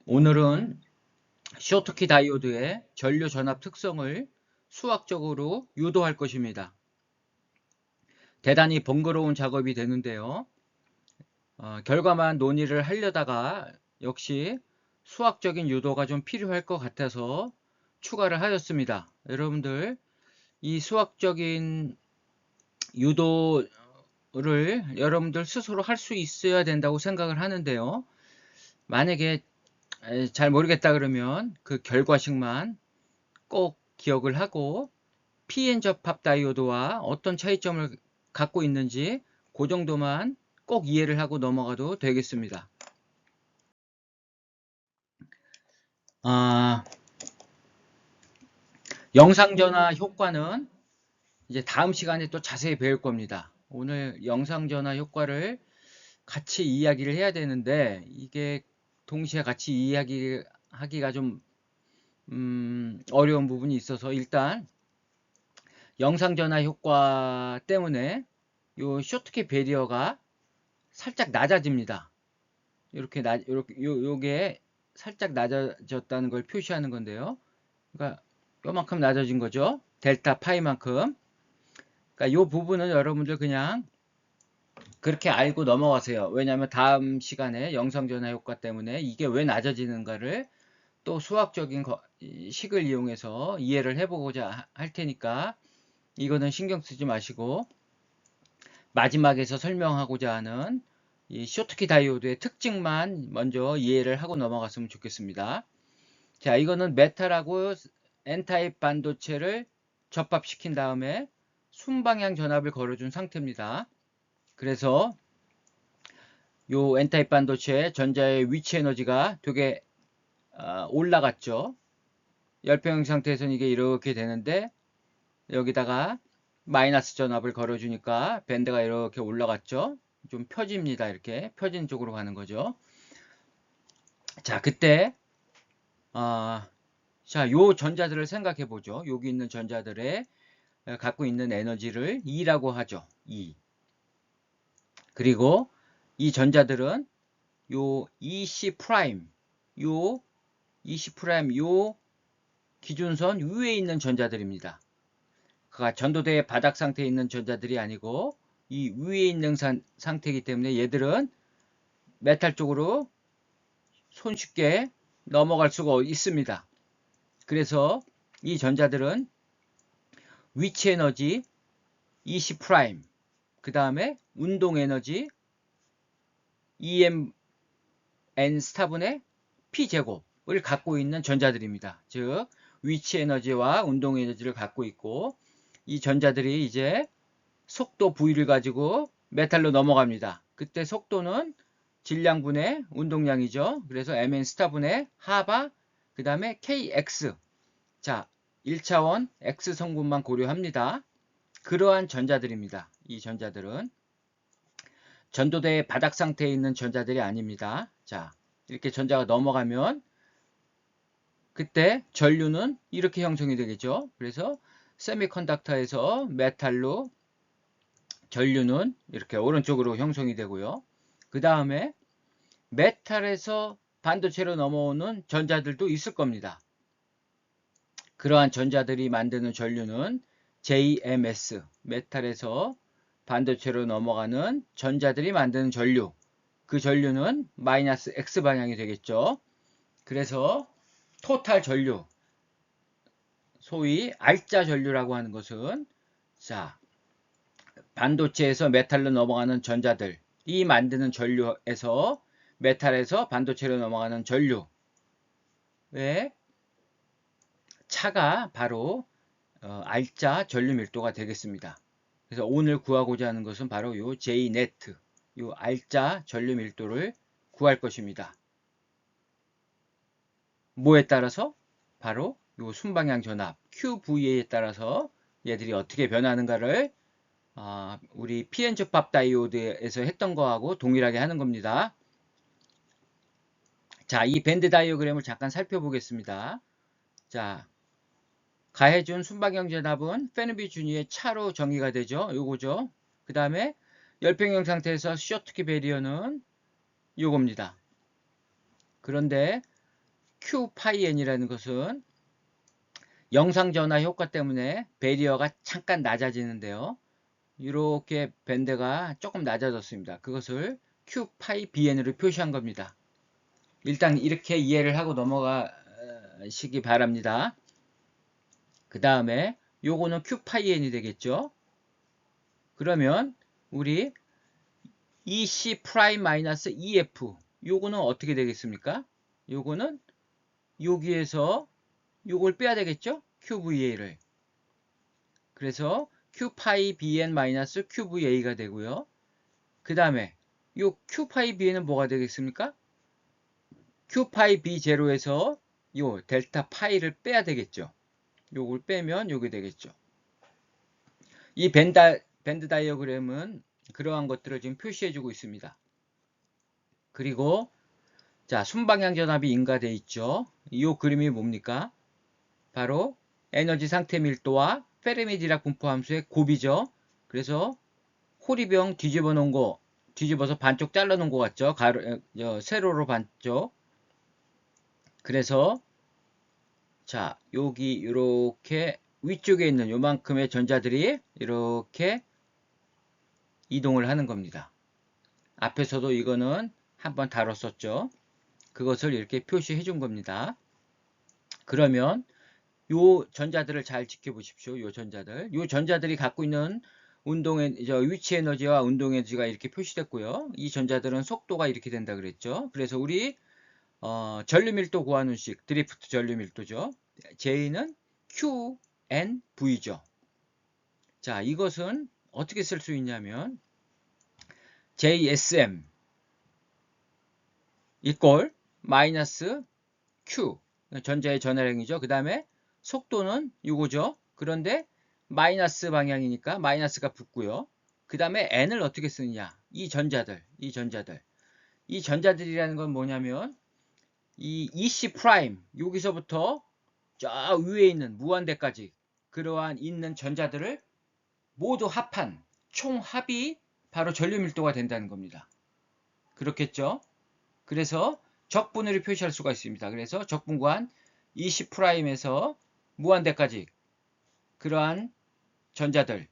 오늘은 쇼트키 다이오드의 전류 전압 특성을 수학적으로 유도할 것입니다. 대단히 번거로운 작업이 되는데요. 결과만 논의를 하려다가 역시 수학적인 유도가 좀 필요할 것 같아서 추가를 하였습니다. 여러분들 이 수학적인 유도를 여러분들 스스로 할 수 있어야 된다고 생각을 하는데요. 만약에 잘 모르겠다 그러면 그 결과식만 꼭 기억을 하고 PN 접합 다이오드와 어떤 차이점을 갖고 있는지 그 정도만 꼭 이해를 하고 넘어가도 되겠습니다. 영상전화 효과는 이제 다음 시간에 또 자세히 배울 겁니다. 오늘 영상전화 효과를 같이 이야기를 해야 되는데 이게 동시에 같이 이야기하기가 좀 어려운 부분이 있어서 일단 영상전화 효과 때문에 요 쇼트키 베리어가 살짝 낮아집니다. 요게 살짝 낮아졌다는 걸 표시하는 건데요. 그러니까 요만큼 낮아진 거죠. 델타 파이만큼. 그러니까 요 부분은 여러분들 그냥 그렇게 알고 넘어가세요. 왜냐하면 다음 시간에 영상전화 효과 때문에 이게 왜 낮아지는가를 또 수학적인 식을 이용해서 이해를 해보고자 할 테니까 이거는 신경 쓰지 마시고 마지막에서 설명하고자 하는 이 쇼트키 다이오드의 특징만 먼저 이해를 하고 넘어갔으면 좋겠습니다. 자, 이거는 메탈하고 N타입 반도체를 접합시킨 다음에 순방향 전압을 걸어준 상태입니다. 그래서 요 N타입 반도체 전자의 위치 에너지가 되게 올라갔죠. 열평형 상태에서는 이게 이렇게 되는데 여기다가 마이너스 전압을 걸어주니까 밴드가 이렇게 올라갔죠. 좀 펴집니다. 이렇게 펴진 쪽으로 가는 거죠. 자, 그때 자, 요 전자들을 생각해 보죠. 여기 있는 전자들의 갖고 있는 에너지를 E라고 하죠. E. 그리고 이 전자들은 요 EC 프라임, 요 EC 프라임, 요 기준선 위에 있는 전자들입니다. 그가 전도대의 바닥 상태에 있는 전자들이 아니고 이 위에 있는 상태이기 때문에 얘들은 메탈 쪽으로 손쉽게 넘어갈 수가 있습니다. 그래서 이 전자들은 위치 에너지 EC 프라임, 그 다음에 운동 에너지 EMN 스타분의 P 제곱을 갖고 있는 전자들입니다. 즉 위치 에너지와 운동 에너지를 갖고 있고 이 전자들이 이제 속도 V를 가지고 메탈로 넘어갑니다. 그때 속도는 질량분의 운동량이죠. 그래서 MN 스타분의 하바, 그 다음에 KX. 자, 1차원 X 성분만 고려합니다. 그러한 전자들입니다. 이 전자들은 전도대의 바닥 상태에 있는 전자들이 아닙니다. 자, 이렇게 전자가 넘어가면 그때 전류는 이렇게 형성이 되겠죠. 그래서 세미컨덕터에서 메탈로 전류는 이렇게 오른쪽으로 형성이 되고요. 그 다음에 메탈에서 반도체로 넘어오는 전자들도 있을 겁니다. 그러한 전자들이 만드는 전류는 JMS, 메탈에서 반도체로 넘어가는 전자들이 만드는 전류. 그 전류는 마이너스 X 방향이 되겠죠. 그래서 토탈 전류, 소위 R자 전류라고 하는 것은 자, 반도체에서 메탈로 넘어가는 전자들이 만드는 전류에서 메탈에서 반도체로 넘어가는 전류의 차가 바로 R자 전류 밀도가 되겠습니다. 그래서 오늘 구하고자 하는 것은 바로 요 Jnet, 요 R자 전류 밀도를 구할 것입니다. 뭐에 따라서? 바로 요 순방향 전압 QVA에 따라서 얘들이 어떻게 변하는가를 우리 PN 접합 다이오드에서 했던 거하고 동일하게 하는 겁니다. 자, 이 밴드 다이어그램을 잠깐 살펴보겠습니다. 자, 가해준 순방향 전압은 페르미 준위의 차로 정의가 되죠. 요거죠. 그 다음에 열평형 상태에서 쇼트키 베리어는 요겁니다. 그런데 Q 파이 N이라는 것은 영상전화 효과 때문에 베리어가 잠깐 낮아지는데요. 이렇게 밴드가 조금 낮아졌습니다. 그것을 Q 파이 BN으로 표시한 겁니다. 일단 이렇게 이해를 하고 넘어가시기 바랍니다. 그 다음에 요거는 Q 파이 N이 되겠죠. 그러면 우리 EC 프라임 마이너스 EF 요거는 어떻게 되겠습니까? 요거는 여기에서 요걸 빼야 되겠죠? QVA를. 그래서 Q파이 BN 마이너스 QVA가 되고요. 그 다음에 요 Q파이 BN은 뭐가 되겠습니까? Q파이 B0에서 요 델타 파이를 빼야 되겠죠. 요걸 빼면 요게 되겠죠. 이 밴드 다이어그램은 그러한 것들을 지금 표시해주고 있습니다. 그리고 자, 순방향 전압이 인가되어 있죠. 이 그림이 뭡니까? 바로 에너지 상태 밀도와 페르미 디락 분포 함수의 곱이죠. 그래서 호리병 뒤집어 놓은 거, 뒤집어서 반쪽 잘라 놓은 것 같죠? 세로로 반쪽. 그래서 자, 여기 이렇게 위쪽에 있는 요만큼의 전자들이 이렇게 이동을 하는 겁니다. 앞에서도 이거는 한번 다뤘었죠. 그것을 이렇게 표시해 준 겁니다. 그러면 요 전자들을 잘 지켜보십시오. 요 전자들이 갖고 있는 위치 에너지와 운동 에너지가 이렇게 표시됐고요. 이 전자들은 속도가 이렇게 된다 그랬죠. 그래서 우리 전류 밀도 구하는 식, 드리프트 전류 밀도죠. J는 QNV죠. 자, 이것은 어떻게 쓸 수 있냐면 JSM 이꼴 마이너스 Q 전자의 전하량이죠. 그 다음에 속도는 이거죠. 그런데 마이너스 방향이니까 마이너스가 붙고요. 그 다음에 N을 어떻게 쓰느냐. 이 전자들이라는 건 뭐냐면 이 EC 프라임 여기서부터 저 위에 있는 무한대까지 그러한 있는 전자들을 모두 합한 총합이 바로 전류 밀도가 된다는 겁니다. 그렇겠죠? 그래서 적분으로 표시할 수가 있습니다. 그래서 적분관 20'에서 무한대까지 그러한 전자들의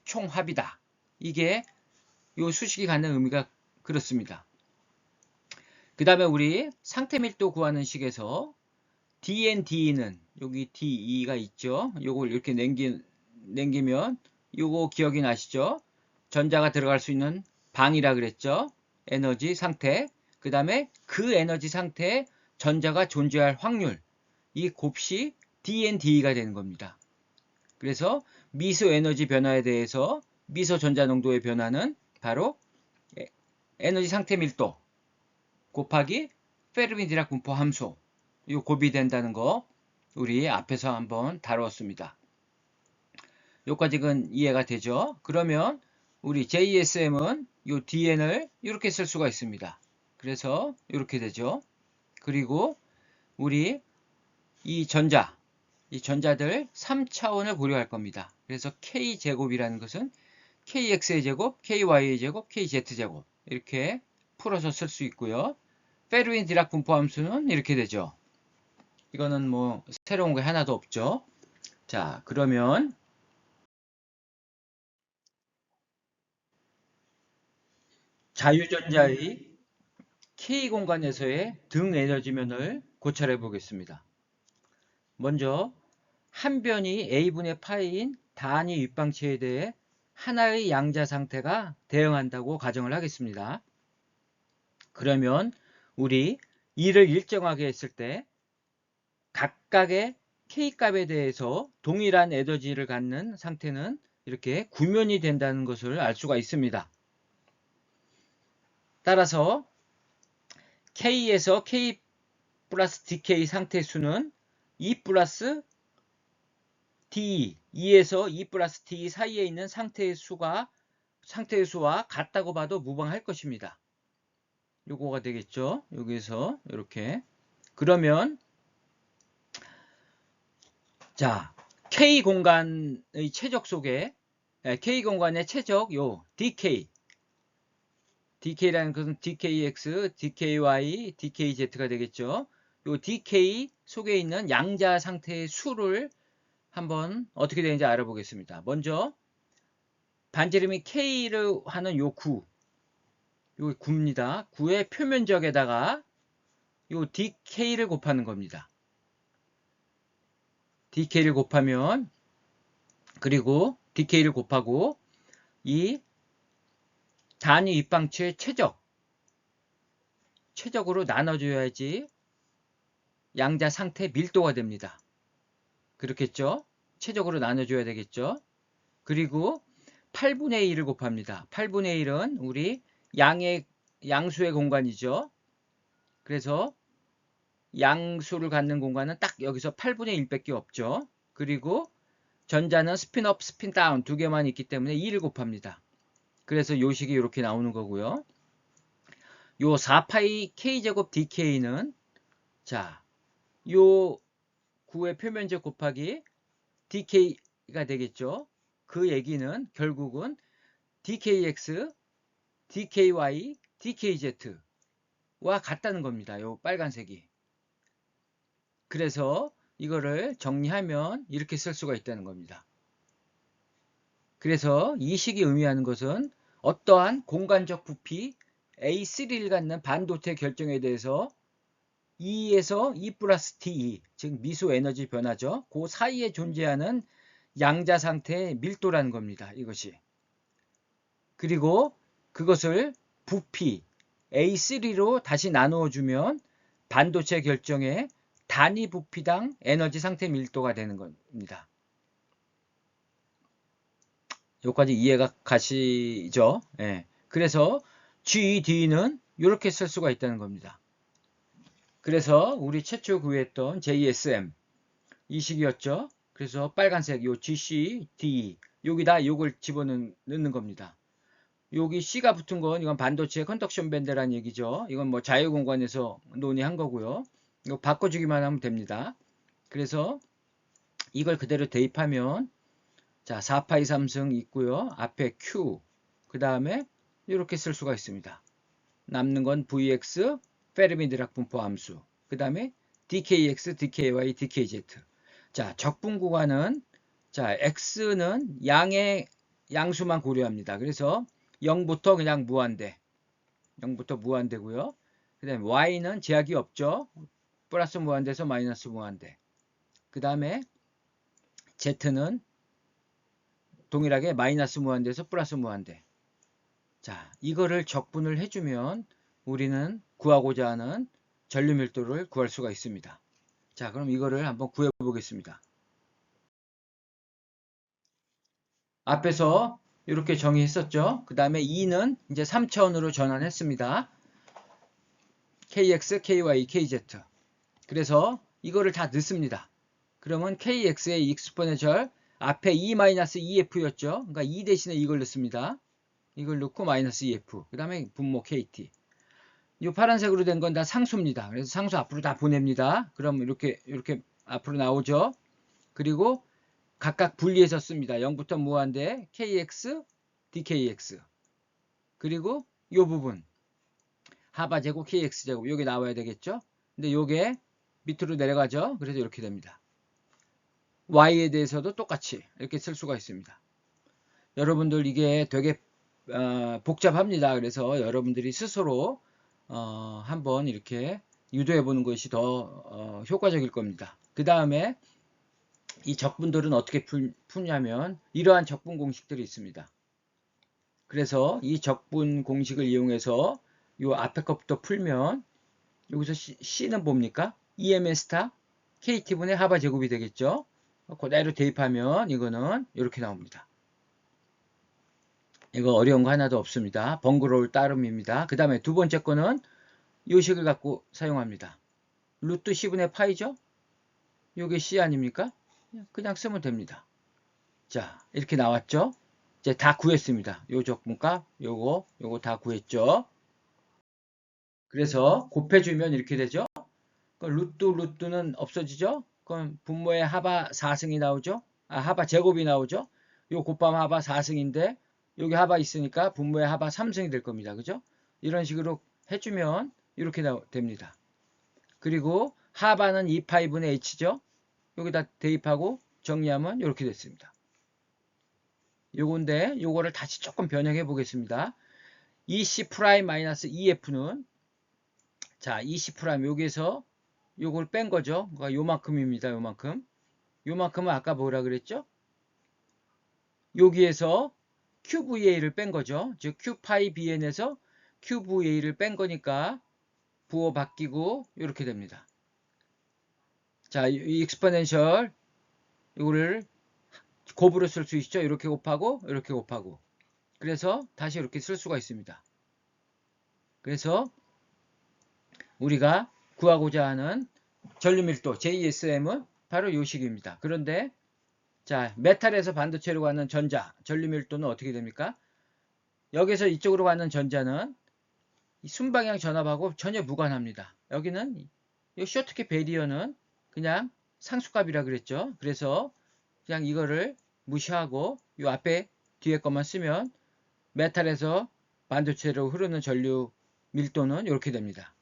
총합이다. 이게 이 수식이 갖는 의미가 그렇습니다. 그 다음에 우리 상태 밀도 구하는 식에서 DND는 여기 DE가 있죠. 요걸 이렇게 남기면 요거 기억이 나시죠? 전자가 들어갈 수 있는 방이라 그랬죠. 에너지 상태. 그 다음에 그 에너지 상태에 전자가 존재할 확률. 이 곱이 DND가 되는 겁니다. 그래서 미소 에너지 변화에 대해서 미소 전자 농도의 변화는 바로 에너지 상태 밀도 곱하기 페르미 디락 분포 함수. 이 곱이 된다는 거 우리 앞에서 한번 다루었습니다. 여기까지는 이해가 되죠? 그러면 우리 JSM은 이 DN을 이렇게 쓸 수가 있습니다. 그래서 이렇게 되죠. 그리고 우리 이 전자들 3차원을 고려할 겁니다. 그래서 K제곱이라는 것은 KX의 제곱, KY의 제곱, KZ제곱 이렇게 풀어서 쓸 수 있고요. 페르미 디락 분포 함수는 이렇게 되죠. 이거는 뭐 새로운 게 하나도 없죠. 자, 그러면 자유전자의 K 공간에서의 등 에너지면을 고찰해 보겠습니다. 먼저 한 변이 A분의 파이인 단위 윗방체에 대해 하나의 양자 상태가 대응한다고 가정을 하겠습니다. 그러면 우리 이를 일정하게 했을 때 각각의 K값에 대해서 동일한 에너지를 갖는 상태는 이렇게 구면이 된다는 것을 알 수가 있습니다. 따라서 K에서 K 플러스 DK 상태 수는 2 플러스 D, 2에서 2 플러스 D 사이에 있는 상태의 수와 같다고 봐도 무방할 것입니다. 요거가 되겠죠. 여기서 이렇게. 그러면 자, K 공간의 최적 속에 K 공간의 최적 요 DK라는 것은 DKX, DKY, DKZ가 되겠죠. 요 DK 속에 있는 양자 상태의 수를 한번 어떻게 되는지 알아보겠습니다. 먼저 반지름이 K를 하는 요 구, 요 구입니다. 구의 표면적에다가 요 DK를 곱하는 겁니다. DK를 곱하면, 그리고 DK를 곱하고 이 단위 윗방치의 최적으로 나눠줘야지 양자 상태 밀도가 됩니다. 그렇겠죠? 최적으로 나눠줘야 되겠죠? 그리고 8분의 1을 곱합니다. 8분의 1은 우리 양수의 공간이죠. 그래서 양수를 갖는 공간은 딱 여기서 8분의 1밖에 없죠. 그리고 전자는 스핀업, 스핀다운 두 개만 있기 때문에 2를 곱합니다. 그래서 요 식이 이렇게 나오는 거고요. 요 4파이 K제곱 DK는 자, 요 구의 표면적 곱하기 DK가 되겠죠. 그 얘기는 결국은 DKX, DKY, DKZ와 같다는 겁니다. 요 빨간색이. 그래서 이거를 정리하면 이렇게 쓸 수가 있다는 겁니다. 그래서 이 식이 의미하는 것은 어떠한 공간적 부피 A3를 갖는 반도체 결정에 대해서 E에서 E 플러스 TE, 즉 미소 에너지 변화죠. 그 사이에 존재하는 양자 상태의 밀도라는 겁니다. 이것이. 그리고 그것을 부피 A3로 다시 나누어 주면 반도체 결정의 단위 부피당 에너지 상태 밀도가 되는 겁니다. 여기까지 이해가 가시죠? 예. 그래서 GED는 이렇게 쓸 수가 있다는 겁니다. 그래서 우리 최초 구했던 JSM 이 식이었죠. 그래서 빨간색 요 GC, DE 여기다 요걸 집어넣는 겁니다. 여기 C가 붙은 건 이건 반도체 컨덕션 밴드라는 얘기죠. 이건 뭐 자유공간에서 논의한 거고요. 이거 바꿔주기만 하면 됩니다. 그래서 이걸 그대로 대입하면 자 4파이 3승 있고요. 앞에 Q 그 다음에 이렇게 쓸 수가 있습니다. 남는 건 VX 페르미-디락 분포 함수 그 다음에 DKX, DKY, DKZ 자 적분 구간은 자 X는 양의 양수만 고려합니다. 그래서 0부터 그냥 무한대 0부터 무한대고요. 그 다음에 Y는 제약이 없죠. 플러스 무한대에서 마이너스 무한대 그 다음에 Z는 동일하게 마이너스 무한대에서 플러스 무한대 자 이거를 적분을 해주면 우리는 구하고자 하는 전류 밀도를 구할 수가 있습니다. 자 그럼 이거를 한번 구해 보겠습니다. 앞에서 이렇게 정의했었죠. 그 다음에 E는 이제 3차원으로 전환했습니다. KX, KY, KZ 그래서 이거를 다 넣습니다. 그러면 KX의 익스포네셜 앞에 E-EF였죠. 그러니까 E 대신에 이걸 넣습니다. 이걸 넣고 마이너스 EF 그 다음에 분모 KT 이 파란색으로 된 건 다 상수입니다. 그래서 상수 앞으로 다 보냅니다. 그럼 이렇게 앞으로 나오죠. 그리고 각각 분리해서 씁니다. 0부터 무한대 KX, DKX 그리고 이 부분 하바제곱, KX제곱 여기 나와야 되겠죠. 근데 요게 밑으로 내려가죠. 그래서 이렇게 됩니다. Y에 대해서도 똑같이 이렇게 쓸 수가 있습니다. 여러분들 이게 되게 복잡합니다. 그래서 여러분들이 스스로 한번 이렇게 유도해 보는 것이 더 효과적일 겁니다. 그 다음에 이 적분들은 어떻게 푸냐면 이러한 적분 공식들이 있습니다. 그래서 이 적분 공식을 이용해서 이 앞에 것부터 풀면 여기서 C는 뭡니까? EMN 스타 KT분의 하바 제곱이 되겠죠. 그대로 대입하면 이거는 이렇게 나옵니다. 이거 어려운 거 하나도 없습니다. 번거로울 따름입니다. 그 다음에 두 번째 거는 이 식을 갖고 사용합니다. 루트 C분의 파이죠? 이게 C 아닙니까? 그냥 쓰면 됩니다. 자, 이렇게 나왔죠? 이제 다 구했습니다. 요 적분값, 요거 다 구했죠? 그래서 곱해주면 이렇게 되죠? 루트는 없어지죠? 그럼 분모의 하바 4승이 나오죠? 하바 제곱이 나오죠? 요 곱하면 하바 4승인데 여기 하바 있으니까 분모의 하바 3승이 될 겁니다. 그죠? 이런 식으로 해주면 이렇게 됩니다. 그리고 하반은 2파이분의 h죠. 여기다 대입하고 정리하면 이렇게 됐습니다. 요건데 요거를 다시 조금 변형해 보겠습니다. EC'-EF는 자, EC' 여기에서 요걸 뺀 거죠. 그러니까 요만큼입니다. 요만큼. 요만큼은 아까 뭐라 그랬죠? 여기에서 QVA를 뺀 거죠. 즉 Q파이Bn에서 QVA를 뺀 거니까 부호 바뀌고 이렇게 됩니다. 자, 이 익스포넨셜 이거를 곱으로 쓸 수 있죠. 이렇게 곱하고 이렇게 곱하고. 그래서 다시 이렇게 쓸 수가 있습니다. 그래서 우리가 구하고자 하는 전류밀도 JSM은 바로 이 식입니다. 그런데 자, 메탈에서 반도체로 가는 전자 전류밀도는 어떻게 됩니까? 여기서 이쪽으로 가는 전자는 순방향 전압하고 전혀 무관합니다. 여기는 이 쇼트키 베리어는 그냥 상수값이라 그랬죠. 그래서 그냥 이거를 무시하고 이 앞에 뒤에 것만 쓰면 메탈에서 반도체로 흐르는 전류 밀도는 이렇게 됩니다.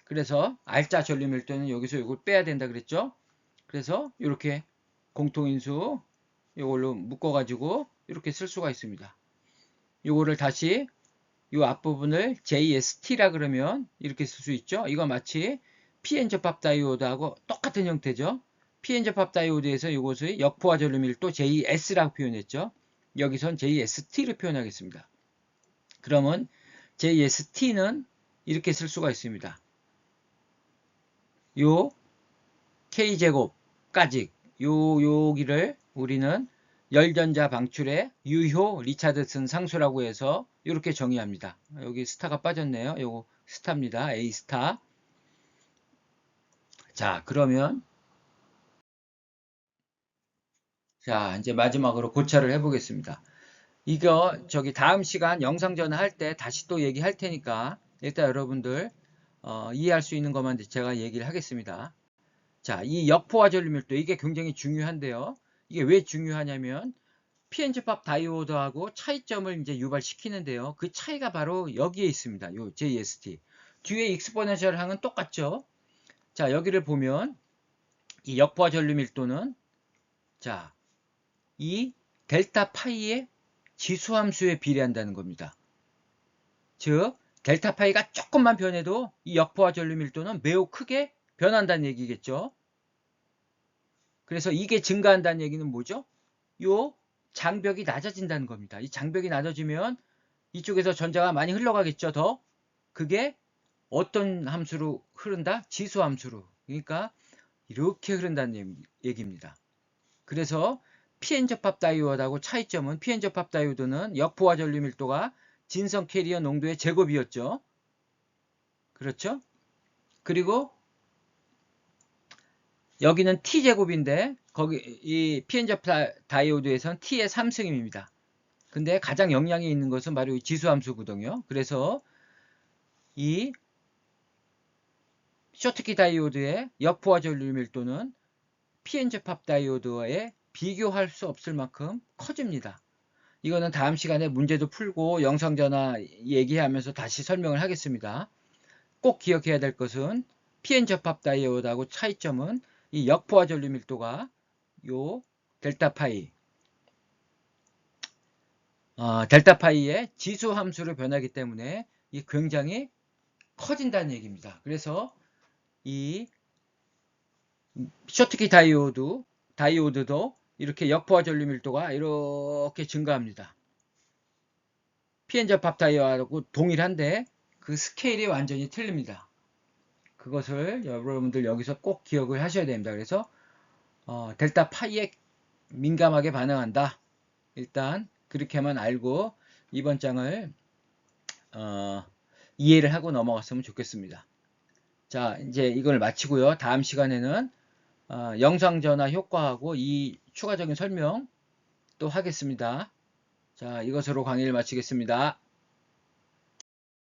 그래서 알짜 전류 밀도는 여기서 이걸 빼야 된다 그랬죠. 그래서 이렇게 공통인수 이걸로 묶어가지고 이렇게 쓸 수가 있습니다. 이거를 다시 이 앞부분을 JST라 그러면 이렇게 쓸 수 있죠. 이거 마치 PN 접합 다이오드하고 똑같은 형태죠. PN 접합 다이오드에서 이것의 역포화 전류 밀도 JS라고 표현했죠. 여기선 JST를 표현하겠습니다. 그러면 JST는 이렇게 쓸 수가 있습니다. 요 K제곱까지 여기를 우리는 열전자 방출의 유효 리차드슨 상수라고 해서 이렇게 정의합니다. 여기 스타가 빠졌네요. 요거 스타입니다. A 스타. 자, 그러면 자, 이제 마지막으로 고찰을 해보겠습니다. 이거 저기 다음 시간 영상 전화할 때 다시 또 얘기할 테니까 일단 여러분들 이해할 수 있는 것만 제가 얘기를 하겠습니다. 자, 이 역포화 전류밀도 이게 굉장히 중요한데요. 이게 왜 중요하냐면 PN접합 다이오드하고 차이점을 이제 유발시키는데요. 그 차이가 바로 여기에 있습니다. 요 JST. 뒤에 익스포넨셜 항은 똑같죠. 자, 여기를 보면 이 역포화 전류 밀도는 자, 이 델타 파이의 지수함수에 비례한다는 겁니다. 즉, 델타 파이가 조금만 변해도 이 역포화 전류 밀도는 매우 크게 변한다는 얘기겠죠. 그래서 이게 증가한다는 얘기는 뭐죠? 요 장벽이 낮아진다는 겁니다. 이 장벽이 낮아지면 이쪽에서 전자가 많이 흘러가겠죠. 더 그게 어떤 함수로 흐른다? 지수 함수로. 그러니까 이렇게 흐른다는 얘기입니다. 그래서 PN접합 다이오드하고 차이점은 PN접합 다이오드는 역포화 전류 밀도가 진성 캐리어 농도의 제곱이었죠. 그렇죠? 그리고 여기는 T제곱인데 거기 이 PN접합 다이오드에서는 T의 3승입니다. 근데 가장 영향이 있는 것은 바로 이 지수함수거든요. 그래서 이 쇼트키 다이오드의 역포화 전류 밀도는 PN접합 다이오드와의 비교할 수 없을 만큼 커집니다. 이거는 다음 시간에 문제도 풀고 영상 전화 얘기하면서 다시 설명을 하겠습니다. 꼭 기억해야 될 것은 PN접합 다이오드하고 차이점은 이 역포화 전류 밀도가 요 델타 파이의 지수 함수로 변하기 때문에 이 굉장히 커진다는 얘기입니다. 그래서 이 쇼트키 다이오드도 이렇게 역포화 전류 밀도가 이렇게 증가합니다. PN접합 다이오드하고 동일한데 그 스케일이 완전히 틀립니다. 그것을 여러분들 여기서 꼭 기억을 하셔야 됩니다. 그래서 델타 파이에 민감하게 반응한다. 일단 그렇게만 알고 이번 장을 이해를 하고 넘어갔으면 좋겠습니다. 자, 이제 이걸 마치고요. 다음 시간에는 영상 전화 효과하고 이 추가적인 설명 또 하겠습니다. 자, 이것으로 강의를 마치겠습니다.